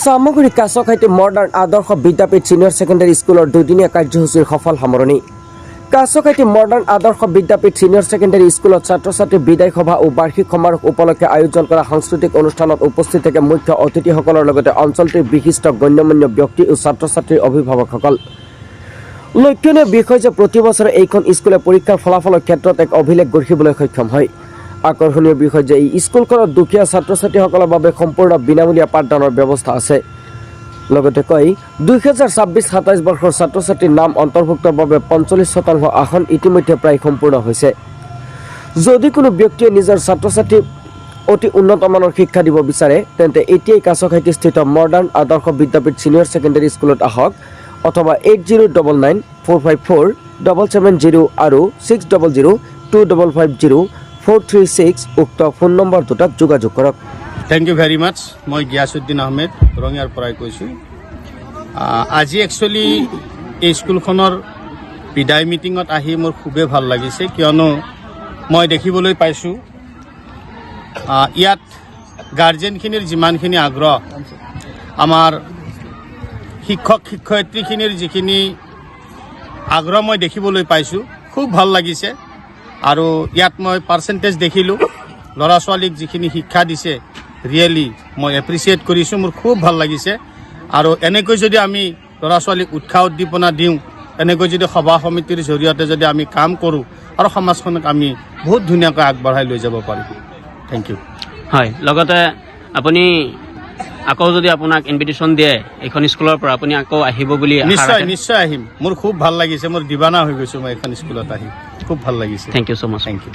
সামগ্ৰী কাছখাইটি মডাৰ্ণ আদৰ্শ বিদ্যাপীঠ senior secondary স্কুলৰ দুদিনীয়া কাৰ্যসূচীৰ সফল সামৰণি। কাছখাইটি মডাৰ্ণ আদৰ্শ বিদ্যাপীঠ ছিনিয়ৰ ছেকেণ্ডেৰী স্কুলত ছাত্ৰ ছাত্ৰীৰ বিদায় সভা আৰু বাৰ্ষিক সমাৰোহ উপলক্ষে আয়োজন কৰা সাংস্কৃতিক অনুষ্ঠানত উপস্থিত থাকে মুখ্য অতিথিসকলৰ লগতে অঞ্চলটোৰ বিশিষ্ট গণ্যমান্য ব্যক্তি আৰু ছাত্ৰ ছাত্ৰীৰ অভিভাৱকসকল। লক্ষণীয় বিষয় যে প্ৰতি বছৰে এইখন স্কুলে পৰীক্ষাৰ ফলাফলৰ ক্ষেত্ৰত এক অভিলেখ গঢ়িবলৈ সক্ষম হয়। আকৰ্ষণীয় বিষয় যে এই স্কুলখনত দুখীয়া ছাত্ৰ ছাত্ৰীসকলৰ বাবে সম্পূৰ্ণ বিনামূলীয়া পাঠদানৰ ব্যৱস্থা আছে। লগতে কয় 2026-27 বৰ্ষৰ ছাত্ৰ ছাত্ৰীৰ নাম অন্তৰ্ভুক্তৰ বাবে 45% আসন ইতিমধ্যে প্ৰায় সম্পূৰ্ণ হৈছে। যদি কোনো ব্যক্তিয়ে নিজৰ ছাত্ৰ ছাত্ৰীক অতি উন্নত মানৰ শিক্ষা দিব বিচাৰে তেন্তে এতিয়াই কাছখাইটিস্থিত মডাৰ্ণ আদৰ্শ বিদ্যাপীঠ ছিনিয়ৰ ছেকেণ্ডেৰী স্কুলত আহক অথবা 8099447770 আৰু 6002550436 উক্ত ফোন নম্বৰ দুটাত যোগাযোগ কৰক। থ্যাংক ইউ ভেৰি মাছ। মই গিয়াসুদ্দিন আহমেদ ৰঙিয়াৰ পৰাই কৈছোঁ। আজি একচুৱেলি এই স্কুলখনৰ বিদায় মিটিঙত আহি মোৰ খুবেই ভাল লাগিছে, কিয়নো মই দেখিবলৈ পাইছোঁ ইয়াত গাৰ্জেনখিনিৰ যিমানখিনি আগ্ৰহ, আমাৰ শিক্ষক শিক্ষয়িত্ৰীখিনিৰ যিখিনি আগ্ৰহ মই দেখিবলৈ পাইছোঁ, খুব ভাল লাগিছে। আৰু ইয়াত মই পাৰ্চেণ্টেজ দেখিলোঁ, ল'ৰা ছোৱালীক যিখিনি শিক্ষা দিছে ৰিয়েলি মই এপ্ৰিচিয়েট কৰিছোঁ, মোৰ খুব ভাল লাগিছে। আৰু এনেকৈ যদি আমি ল'ৰা ছোৱালীক উৎসাহ উদ্দীপনা দিওঁ, এনেকৈ যদি সভা সমিতিৰ জৰিয়তে যদি আমি কাম কৰোঁ আৰু সমাজখনক আমি বহুত ধুনীয়াকৈ আগবঢ়াই লৈ যাব পাৰিম। Thank you. হয়, লগতে আপুনি আকৌ যদি আপোনাক ইনভিটেশ্যন দিয়ে এইখন স্কুলৰ পৰা, আপুনি আকৌ আহিব বুলি নিশ্চয় আহিম। মোৰ খুব ভাল লাগিছে, মোৰ দিবানা হৈ গৈছোঁ মই এইখন স্কুলত আহি, খুব ভাল লাগিছে। Thank you so' much. Thank U.